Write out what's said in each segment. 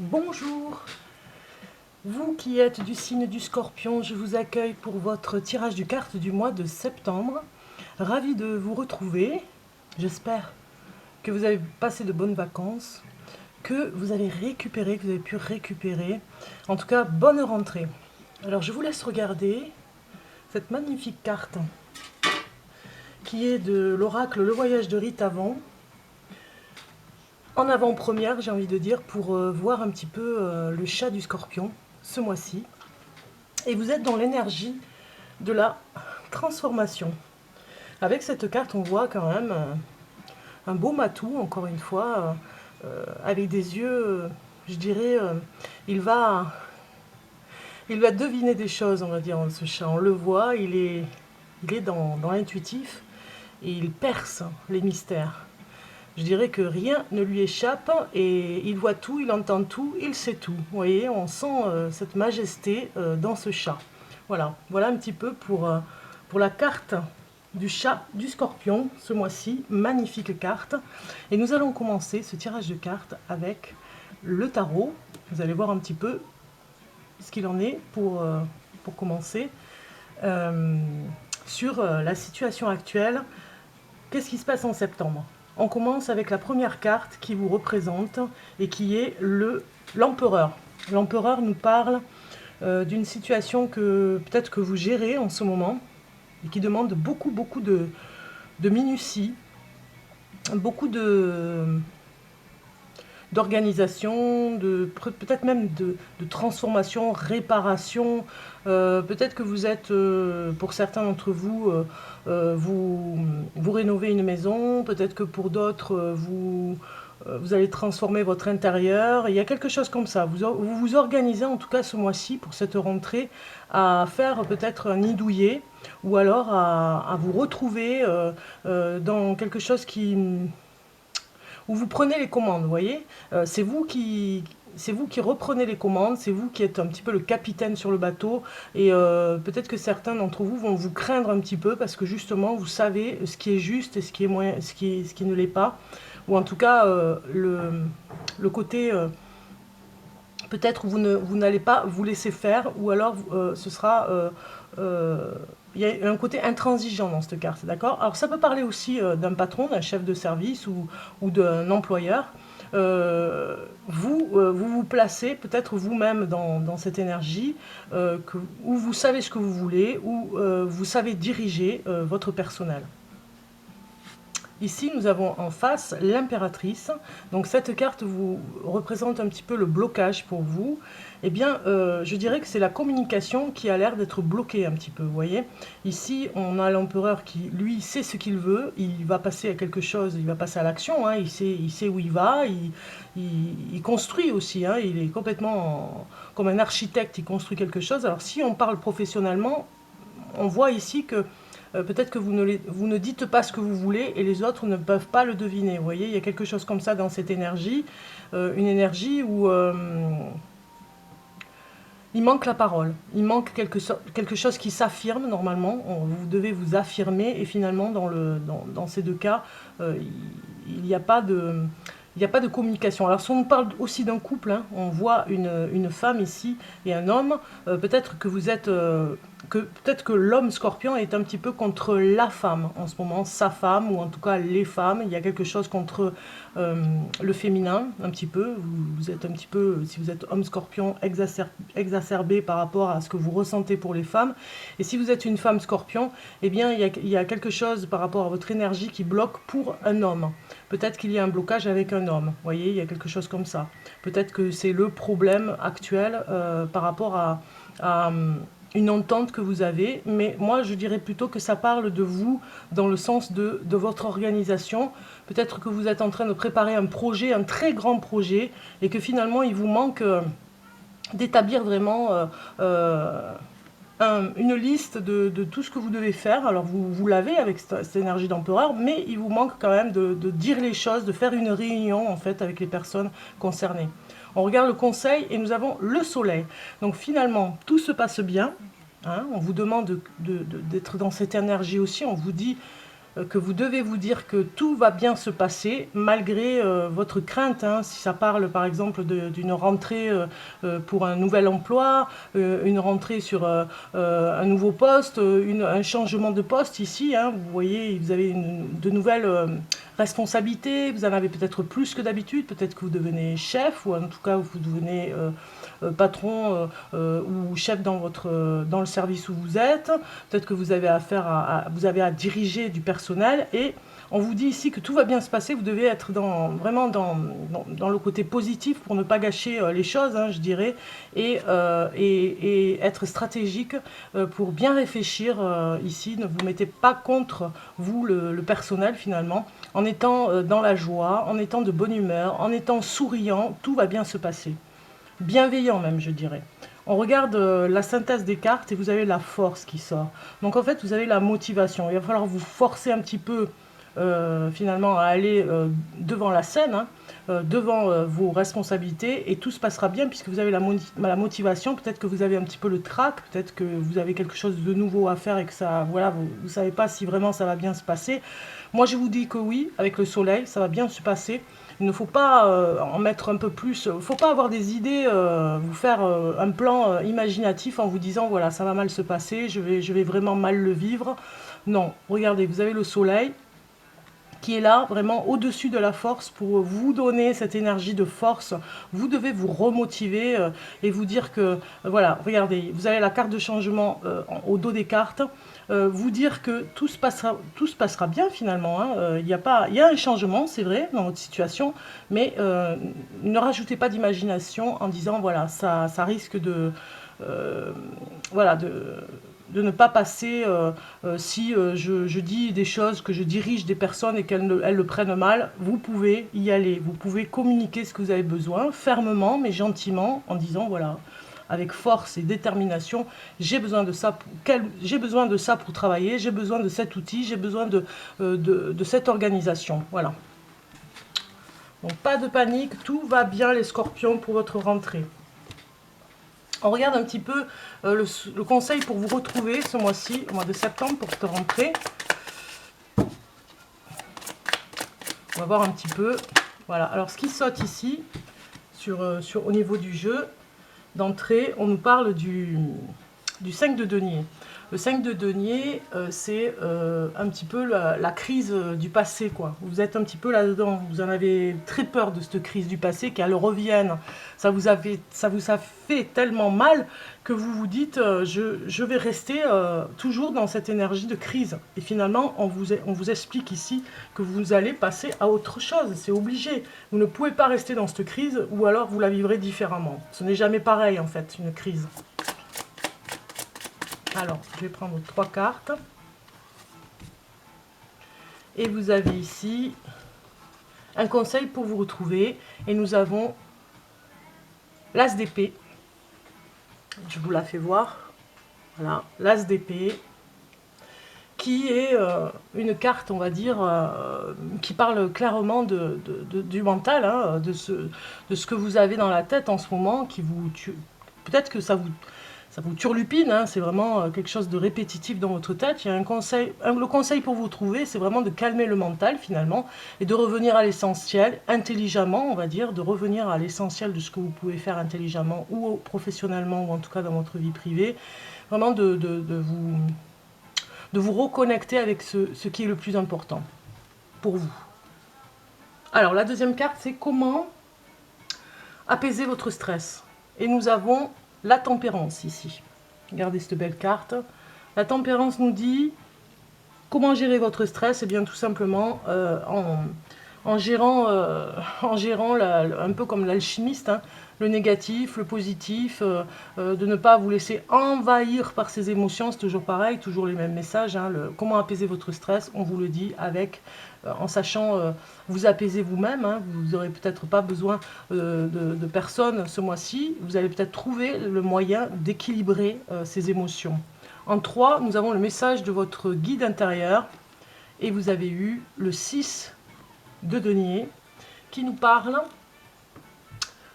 Bonjour, vous qui êtes du signe du Scorpion, je vous accueille pour votre tirage de cartes du mois de septembre. Ravi de vous retrouver. J'espère que vous avez passé de bonnes vacances, que vous avez récupéré, que vous avez pu récupérer. En tout cas, bonne rentrée. Alors je vous laisse regarder cette magnifique carte qui est de l'oracle Le Voyage de Rite Avant. En avant-première, j'ai envie de dire, pour voir un petit peu le chat du Scorpion ce mois-ci. Et vous êtes dans l'énergie de la transformation. Avec cette carte, on voit quand même un beau matou, encore une fois, avec des yeux, je dirais, il va deviner des choses, on va dire, ce chat. On le voit, il est dans l'intuitif et il perce les mystères. Je dirais que rien ne lui échappe et il voit tout, il entend tout, il sait tout. Vous voyez, on sent cette majesté dans ce chat. Voilà un petit peu pour la carte du chat du Scorpion ce mois-ci. Magnifique carte. Et nous allons commencer ce tirage de cartes avec le tarot. Vous allez voir un petit peu ce qu'il en est pour commencer. Sur la situation actuelle, qu'est-ce qui se passe en septembre ? On commence avec la première carte qui vous représente et qui est l'empereur. L'empereur nous parle d'une situation que peut-être que vous gérez en ce moment et qui demande beaucoup de minutie, beaucoup d'organisation, peut-être même de transformation, réparation. Peut-être que vous êtes, pour certains d'entre vous, vous rénovez une maison, peut-être que pour d'autres, vous allez transformer votre intérieur. Il y a quelque chose comme ça. Vous vous organisez en tout cas ce mois-ci pour cette rentrée à faire peut-être un nid douillet ou alors à vous retrouver dans quelque chose où vous prenez les commandes, vous voyez. C'est vous qui reprenez les commandes, c'est vous qui êtes un petit peu le capitaine sur le bateau et peut-être que certains d'entre vous vont vous craindre un petit peu parce que justement vous savez ce qui est juste et ce qui ne l'est pas, ou en tout cas le côté peut-être vous n'allez pas vous laisser faire, ou alors ce sera il y a un côté intransigeant dans cette carte, d'accord? Alors ça peut parler aussi d'un patron, d'un chef de service ou d'un employeur. Vous placez peut-être vous-même dans cette énergie où vous savez ce que vous voulez, où vous savez diriger votre personnel. Ici, nous avons en face l'impératrice. Donc cette carte vous représente un petit peu le blocage pour vous. Eh bien, je dirais que c'est la communication qui a l'air d'être bloquée un petit peu, vous voyez. Ici, on a l'empereur qui, lui, sait ce qu'il veut. Il va passer à quelque chose, il va passer à l'action. Hein, il sait où il va. Il construit aussi. Hein, il est complètement comme un architecte, il construit quelque chose. Alors, si on parle professionnellement, on voit ici que peut-être que vous ne dites pas ce que vous voulez et les autres ne peuvent pas le deviner. Vous voyez, il y a quelque chose comme ça dans cette énergie, une énergie où il manque la parole, il manque quelque chose qui s'affirme normalement. Vous devez vous affirmer et finalement dans ces deux cas, il n'y a pas de communication. Alors si on parle aussi d'un couple, hein, on voit une femme ici et un homme, peut-être que l'homme scorpion est un petit peu contre la femme en ce moment, sa femme, ou en tout cas les femmes. Il y a quelque chose contre le féminin, un petit peu. Vous êtes un petit peu, si vous êtes homme scorpion, exacerbé par rapport à ce que vous ressentez pour les femmes. Et si vous êtes une femme scorpion, eh bien il y a quelque chose par rapport à votre énergie qui bloque pour un homme. Peut-être qu'il y a un blocage avec un homme. Vous voyez, il y a quelque chose comme ça. Peut-être que c'est le problème actuel par rapport à une entente que vous avez, mais moi je dirais plutôt que ça parle de vous dans le sens de votre organisation. Peut-être que vous êtes en train de préparer un projet, un très grand projet, et que finalement il vous manque d'établir vraiment une liste de tout ce que vous devez faire. Alors vous l'avez avec cette énergie d'empereur, mais il vous manque quand même de dire les choses, de faire une réunion en fait avec les personnes concernées. On regarde le conseil et nous avons le soleil. Donc finalement, tout se passe bien. Hein, on vous demande d'être dans cette énergie aussi. On vous dit, que vous devez vous dire que tout va bien se passer malgré votre crainte, hein, si ça parle par exemple d'une rentrée pour un nouvel emploi, une rentrée sur un nouveau poste, un changement de poste ici, hein, vous voyez, vous avez de nouvelles responsabilités, vous en avez peut-être plus que d'habitude, peut-être que vous devenez chef ou en tout cas vous devenez patron ou chef dans le service où vous êtes, peut-être que vous avez vous avez à diriger du personnel et on vous dit ici que tout va bien se passer, vous devez être vraiment dans le côté positif pour ne pas gâcher les choses, hein, je dirais, et être stratégique pour bien réfléchir ici. Ne vous mettez pas contre vous, le personnel finalement, en étant dans la joie, en étant de bonne humeur, en étant souriant, tout va bien se passer. Bienveillant même, je dirais. On regarde la synthèse des cartes et vous avez la force qui sort. Donc en fait, vous avez la motivation. Il va falloir vous forcer un petit peu finalement à aller devant la scène, hein, devant vos responsabilités et tout se passera bien puisque vous avez la motivation. Peut-être que vous avez un petit peu le trac, peut-être que vous avez quelque chose de nouveau à faire et que ça, voilà, vous ne savez pas si vraiment ça va bien se passer. Moi, je vous dis que oui, avec le soleil, ça va bien se passer. Il ne faut pas en mettre un peu plus, il ne faut pas avoir des idées, vous faire un plan imaginatif en vous disant voilà, ça va mal se passer, je vais vraiment mal le vivre. Non, regardez, vous avez le soleil qui est là vraiment au-dessus de la force pour vous donner cette énergie de force. Vous devez vous remotiver et vous dire que, voilà, regardez, vous avez la carte de changement au dos des cartes. Vous dire que tout se passera bien finalement. Hein. Il y a un changement, c'est vrai, dans votre situation, mais ne rajoutez pas d'imagination en disant, voilà, ça risque voilà, de ne pas passer si je dis des choses, que je dirige des personnes et qu'elles le prennent mal. Vous pouvez y aller, vous pouvez communiquer ce que vous avez besoin, fermement mais gentiment, en disant voilà, avec force et détermination, j'ai besoin de ça pour travailler, j'ai besoin de cet outil, j'ai besoin de cette organisation. Voilà. Donc pas de panique, tout va bien les scorpions pour votre rentrée. On regarde un petit peu le conseil pour vous retrouver ce mois-ci, au mois de septembre, pour cette rentrée. On va voir un petit peu. Voilà, alors ce qui saute ici, au niveau du jeu, d'entrée, on nous parle du 5 de denier. Le 5 de denier, c'est un petit peu la crise du passé, quoi. Vous êtes un petit peu là-dedans. Vous en avez très peur de cette crise du passé, qu'elle revienne. Ça vous a fait tellement mal que vous vous dites je vais rester toujours dans cette énergie de crise. Et finalement, on vous explique ici que vous allez passer à autre chose. C'est obligé. Vous ne pouvez pas rester dans cette crise ou alors vous la vivrez différemment. Ce n'est jamais pareil, en fait, une crise. Alors, je vais prendre 3 cartes. Et vous avez ici un conseil pour vous retrouver. Et nous avons l'As d'épée. Je vous la fais voir. Voilà, l'As d'épée. Qui est une carte, on va dire, qui parle clairement du mental, hein, de ce que vous avez dans la tête en ce moment, qui vous tue. Peut-être que ça vous turlupine, hein, c'est vraiment quelque chose de répétitif dans votre tête. Il y a le conseil pour vous trouver, c'est vraiment de calmer le mental finalement et de revenir à l'essentiel, intelligemment, on va dire, de revenir à l'essentiel de ce que vous pouvez faire intelligemment ou professionnellement ou en tout cas dans votre vie privée. Vraiment de vous reconnecter avec ce qui est le plus important pour vous. Alors la deuxième carte, c'est comment apaiser votre stress. Et nous avons la tempérance ici. Regardez cette belle carte. La tempérance nous dit comment gérer votre stress. Et bien tout simplement en gérant un peu comme l'alchimiste, hein, le négatif, le positif, de ne pas vous laisser envahir par ces émotions. C'est toujours pareil, toujours les mêmes messages. Hein, comment apaiser votre stress, on vous le dit en sachant vous apaiser vous-même. Hein, vous n'aurez peut-être pas besoin de personne ce mois-ci. Vous allez peut-être trouver le moyen d'équilibrer ces émotions. En 3, nous avons le message de votre guide intérieur. Et vous avez eu le 6 de denier qui nous parle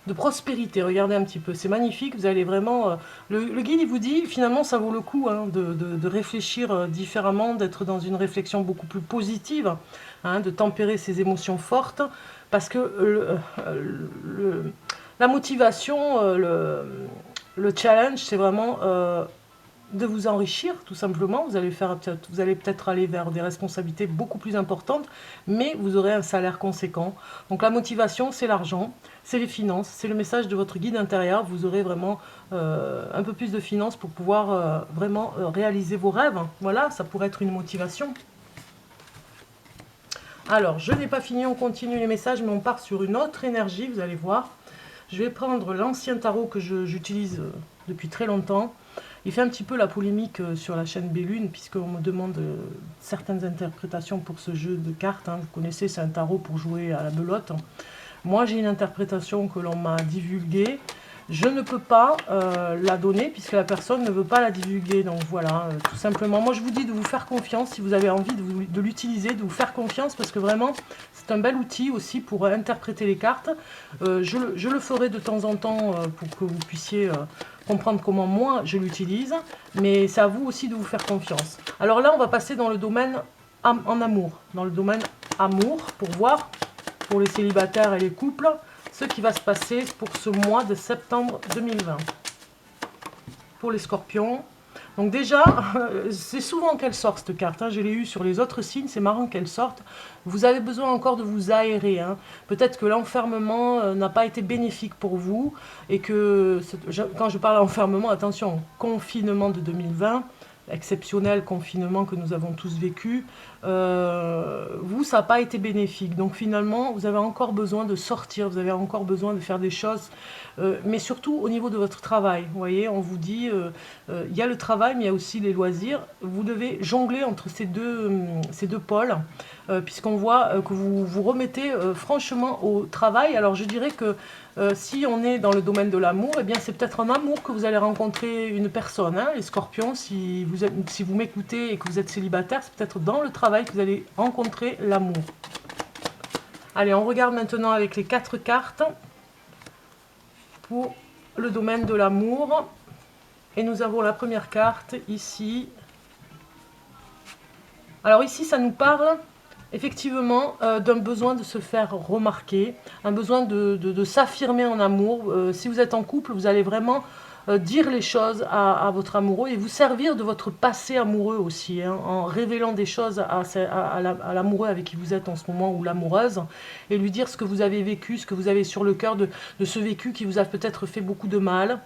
de prospérité. Regardez un petit peu, c'est magnifique. Vous allez vraiment... le guide, il vous dit, finalement, ça vaut le coup hein, de réfléchir différemment, d'être dans une réflexion beaucoup plus positive, hein, de tempérer ses émotions fortes, parce que la motivation, le challenge, c'est vraiment de vous enrichir, tout simplement. Vous allez peut-être aller vers des responsabilités beaucoup plus importantes, mais vous aurez un salaire conséquent. Donc la motivation, c'est l'argent, c'est les finances, c'est le message de votre guide intérieur. Vous aurez vraiment un peu plus de finances pour pouvoir vraiment réaliser vos rêves. Voilà, ça pourrait être une motivation. Alors, je n'ai pas fini, on continue les messages, mais on part sur une autre énergie, vous allez voir. Je vais prendre l'ancien tarot que j'utilise depuis très longtemps. Il fait un petit peu la polémique sur la chaîne Bellune, puisqu'on me demande certaines interprétations pour ce jeu de cartes. Hein. Vous connaissez, c'est un tarot pour jouer à la belote. Moi, j'ai une interprétation que l'on m'a divulguée. Je ne peux pas la donner, puisque la personne ne veut pas la divulguer. Donc voilà, tout simplement. Moi, je vous dis de vous faire confiance, si vous avez envie de l'utiliser, de vous faire confiance, parce que vraiment, c'est un bel outil aussi pour interpréter les cartes. Je le ferai de temps en temps pour que vous puissiez... comprendre comment moi je l'utilise, mais c'est à vous aussi de vous faire confiance. Alors là, on va passer dans le domaine en amour, dans le domaine amour, pour voir, pour les célibataires et les couples, ce qui va se passer pour ce mois de septembre 2020. Pour les scorpions, donc déjà, c'est souvent qu'elle sort cette carte, hein. Je l'ai eu sur les autres signes, c'est marrant qu'elle sorte. Vous avez besoin encore de vous aérer, hein. Peut-être que l'enfermement n'a pas été bénéfique pour vous, et que, quand je parle d'enfermement, attention, confinement de 2020, exceptionnel confinement que nous avons tous vécu, vous, ça n'a pas été bénéfique. Donc finalement, vous avez encore besoin de sortir, vous avez encore besoin de faire des choses, mais surtout au niveau de votre travail. Vous voyez, on vous dit, il y a le travail, mais il y a aussi les loisirs. Vous devez jongler entre ces deux pôles, puisqu'on voit que vous vous remettez franchement au travail. Alors je dirais que si on est dans le domaine de l'amour, eh bien c'est peut-être en amour que vous allez rencontrer une personne, hein, les scorpions. Si vous m'écoutez et que vous êtes célibataire, c'est peut-être dans le travail que vous allez rencontrer l'amour. Allez, on regarde maintenant avec les 4 cartes pour le domaine de l'amour. Et nous avons la première carte ici. Alors ici, ça nous parle effectivement d'un besoin de se faire remarquer, un besoin de s'affirmer en amour. Si vous êtes en couple, vous allez vraiment dire les choses à votre amoureux et vous servir de votre passé amoureux aussi, hein, en révélant des choses à l'amoureux avec qui vous êtes en ce moment, ou l'amoureuse, et lui dire ce que vous avez vécu, ce que vous avez sur le cœur de ce vécu qui vous a peut-être fait beaucoup de mal,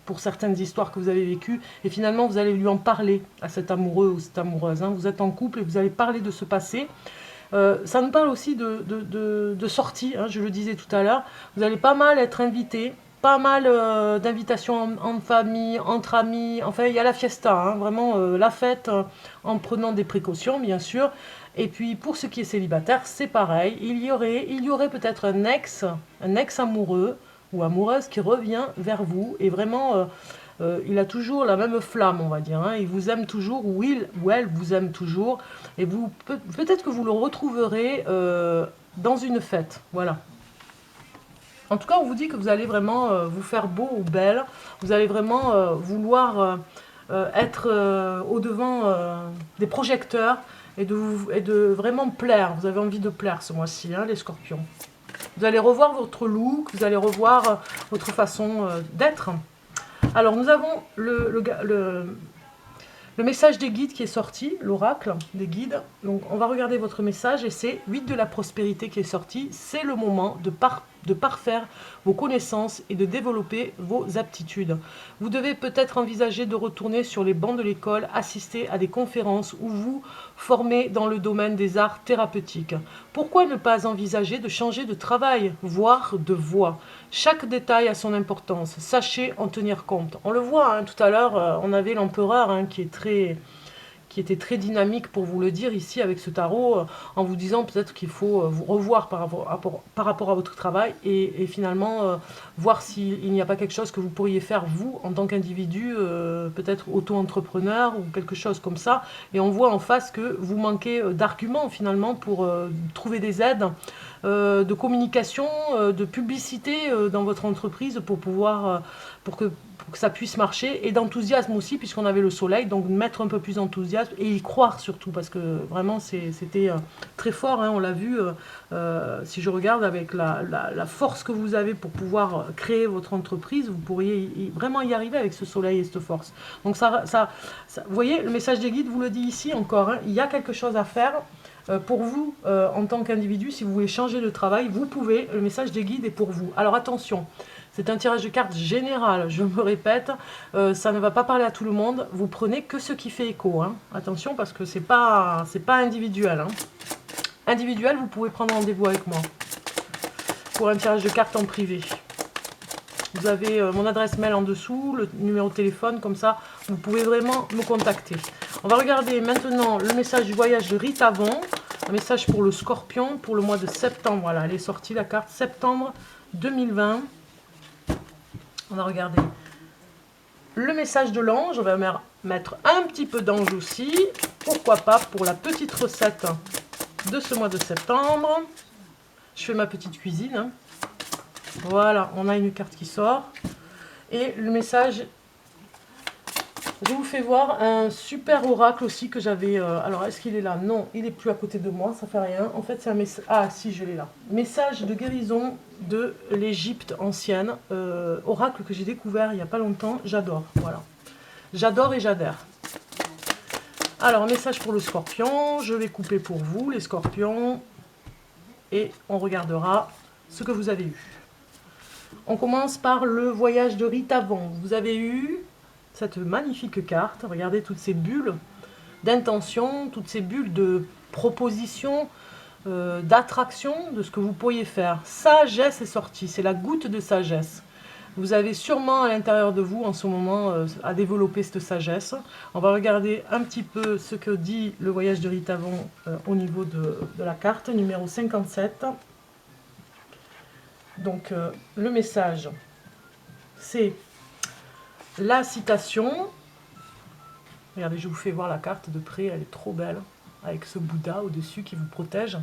pour certaines histoires que vous avez vécues, et finalement vous allez lui en parler à cet amoureux ou cette amoureuse, hein. Vous êtes en couple et vous allez parler de ce passé. Ça nous parle aussi de sortie, hein, je le disais tout à l'heure. Vous allez pas mal être invité, pas mal d'invitations en famille, entre amis. Enfin, il y a la fiesta, hein, vraiment la fête, en prenant des précautions, bien sûr. Et puis, pour ceux qui est célibataire, c'est pareil. Il y aurait peut-être un ex amoureux ou amoureuse qui revient vers vous. Et vraiment, il a toujours la même flamme, on va dire, hein. Il vous aime toujours, ou il ou elle vous aime toujours. Et peut-être que vous le retrouverez dans une fête. Voilà. En tout cas, on vous dit que vous allez vraiment vous faire beau ou belle. Vous allez vraiment vouloir être au-devant des projecteurs et de vraiment plaire. Vous avez envie de plaire ce mois-ci, hein, les scorpions. Vous allez revoir votre look, vous allez revoir votre façon d'être. Alors, nous avons le message des guides qui est sorti, l'oracle des guides. Donc, on va regarder votre message et c'est 8 de la prospérité qui est sorti. C'est le moment de parfaire vos connaissances et de développer vos aptitudes. Vous devez peut-être envisager de retourner sur les bancs de l'école, assister à des conférences ou vous former dans le domaine des arts thérapeutiques. Pourquoi ne pas envisager de changer de travail, voire de voie? Chaque détail a son importance, sachez en tenir compte. On le voit, hein, tout à l'heure, on avait l'empereur, hein, qui était très dynamique, pour vous le dire ici avec ce tarot, en vous disant peut-être qu'il faut vous revoir par rapport à votre travail et finalement voir s'il n'y a pas quelque chose que vous pourriez faire vous en tant qu'individu, peut-être auto-entrepreneur ou quelque chose comme ça. Et on voit en face que vous manquez d'arguments finalement pour trouver des aides de communication, de publicité dans votre entreprise pour pouvoir, pour que ça puisse marcher, et d'enthousiasme aussi, puisqu'on avait le soleil, donc mettre un peu plus d'enthousiasme et y croire surtout, parce que vraiment c'était très fort, hein, on l'a vu, si je regarde avec la force que vous avez pour pouvoir créer votre entreprise, vous pourriez vraiment y arriver avec ce soleil et cette force. Donc vous voyez, le message des guides vous le dit ici encore, hein, il y a quelque chose à faire. Pour vous, en tant qu'individu, si vous voulez changer de travail, vous pouvez, le message des guides est pour vous. Alors attention, c'est un tirage de cartes général, je me répète, ça ne va pas parler à tout le monde, vous prenez que ce qui fait écho, hein. Attention, parce que c'est pas individuel, hein. Individuel, vous pouvez prendre rendez-vous avec moi pour un tirage de cartes en privé. Vous avez mon adresse mail en dessous, le numéro de téléphone, comme ça, vous pouvez vraiment me contacter. On va regarder maintenant le message du voyage de Rita Von, un message pour le Scorpion, pour le mois de septembre. Voilà, elle est sortie, la carte septembre 2020. On va regarder le message de l'ange. On va mettre un petit peu d'ange aussi. Pourquoi pas pour la petite recette de ce mois de septembre. Je fais ma petite cuisine, hein. Voilà, on a une carte qui sort. Et le message, je vous fais voir un super oracle aussi que j'avais. Alors, est-ce qu'il est là? Non, il n'est plus à côté de moi, ça fait rien. En fait, c'est un message. Ah, si, je l'ai là. Message de guérison de l'Égypte ancienne. Oracle que j'ai découvert il n'y a pas longtemps. J'adore, voilà. J'adore et j'adhère. Alors, un message pour le Scorpion. Je vais couper pour vous, les Scorpions. Et on regardera ce que vous avez eu. On commence par le voyage de Rita Von. Vous avez eu cette magnifique carte. Regardez toutes ces bulles d'intention, toutes ces bulles de proposition, d'attraction de ce que vous pourriez faire. Sagesse est sortie, c'est la goutte de sagesse. Vous avez sûrement à l'intérieur de vous en ce moment à développer cette sagesse. On va regarder un petit peu ce que dit le voyage de Rita Von au niveau de la carte, numéro 57. Donc le message, c'est la citation. Regardez, je vous fais voir la carte de près, elle est trop belle, avec ce Bouddha au-dessus qui vous protège.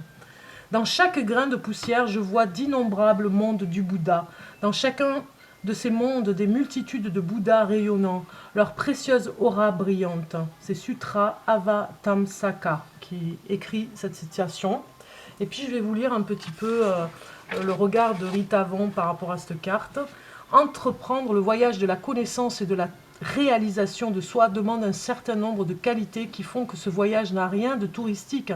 Dans chaque grain de poussière, je vois d'innombrables mondes du Bouddha. Dans chacun de ces mondes, des multitudes de Bouddhas rayonnants, leur précieuse aura brillante. C'est Sutra Avatamsaka qui écrit cette citation. Et puis je vais vous lire un petit peu le regard de Rita Von par rapport à cette carte. Entreprendre le voyage de la connaissance et de la réalisation de soi demande un certain nombre de qualités qui font que ce voyage n'a rien de touristique.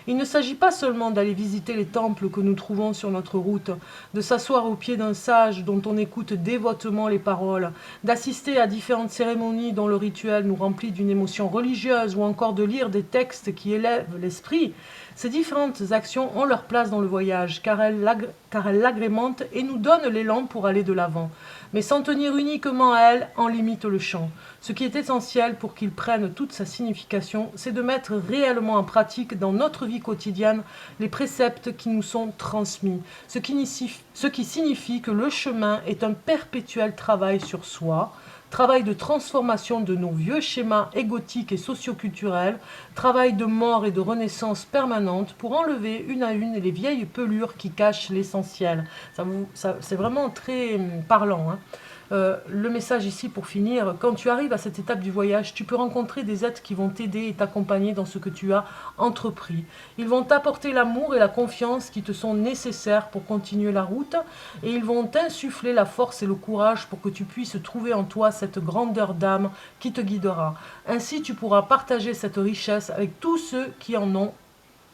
Il ne s'agit pas seulement d'aller visiter les temples que nous trouvons sur notre route, de s'asseoir au pied d'un sage dont on écoute dévotement les paroles, d'assister à différentes cérémonies dont le rituel nous remplit d'une émotion religieuse ou encore de lire des textes qui élèvent l'esprit. Ces différentes actions ont leur place dans le voyage car elles l'agrémentent et nous donnent l'élan pour aller de l'avant. Mais s'en tenir uniquement à elles en limite le champ. Ce qui est essentiel pour qu'ils prennent toute sa signification, c'est de mettre réellement en pratique dans notre vie quotidienne les préceptes qui nous sont transmis. Ce qui signifie que le chemin est un perpétuel travail sur soi, travail de transformation de nos vieux schémas égotiques et socioculturels, travail de mort et de renaissance permanente pour enlever une à une les vieilles pelures qui cachent l'essentiel. C'est vraiment très parlant, hein. Le message ici pour finir, quand tu arrives à cette étape du voyage, tu peux rencontrer des êtres qui vont t'aider et t'accompagner dans ce que tu as entrepris. Ils vont t'apporter l'amour et la confiance qui te sont nécessaires pour continuer la route et ils vont t'insuffler la force et le courage pour que tu puisses trouver en toi cette grandeur d'âme qui te guidera. Ainsi, tu pourras partager cette richesse avec tous ceux qui en ont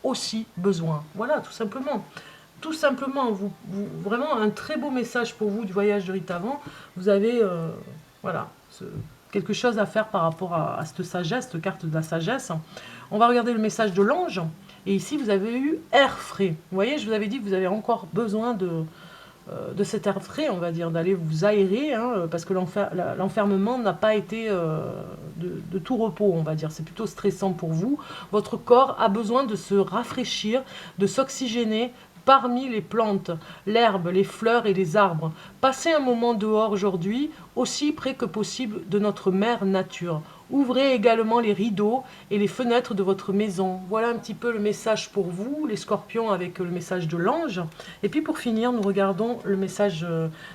aussi besoin. Voilà, tout simplement. Tout simplement, vraiment un très beau message pour vous du voyage de Rita Von. Vous avez voilà, quelque chose à faire par rapport à cette sagesse, cette carte de la sagesse. On va regarder le message de l'ange. Et ici, vous avez eu air frais. Vous voyez, je vous avais dit que vous avez encore besoin de cet air frais, on va dire, d'aller vous aérer, hein, parce que l'enfermement n'a pas été de tout repos, on va dire. C'est plutôt stressant pour vous. Votre corps a besoin de se rafraîchir, de s'oxygéner parmi les plantes, l'herbe, les fleurs et les arbres. Passez un moment dehors aujourd'hui, aussi près que possible de notre mère nature. Ouvrez également les rideaux et les fenêtres de votre maison. Voilà un petit peu le message pour vous, les scorpions, avec le message de l'ange. Et puis pour finir, nous regardons le message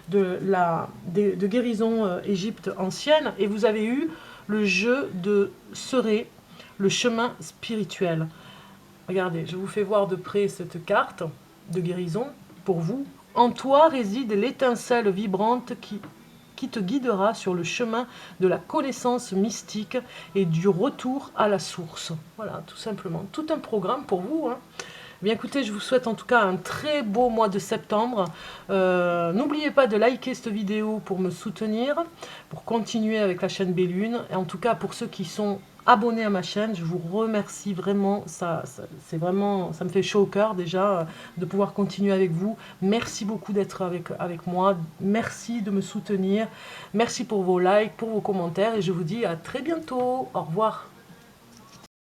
de guérison Égypte ancienne. Et vous avez eu le jeu de Seré, le chemin spirituel. Regardez, je vous fais voir de près cette carte de guérison pour vous. En toi réside l'étincelle vibrante qui te guidera sur le chemin de la connaissance mystique et du retour à la source. Voilà, tout simplement. Tout un programme pour vous, hein. Bien écoutez, je vous souhaite en tout cas un très beau mois de septembre. N'oubliez pas de liker cette vidéo pour me soutenir, pour continuer avec la chaîne Bellune. Et en tout cas, pour ceux qui sont abonnés à ma chaîne, je vous remercie vraiment. C'est vraiment, ça me fait chaud au cœur déjà de pouvoir continuer avec vous. Merci beaucoup d'être avec moi. Merci de me soutenir. Merci pour vos likes, pour vos commentaires. Et je vous dis à très bientôt. Au revoir.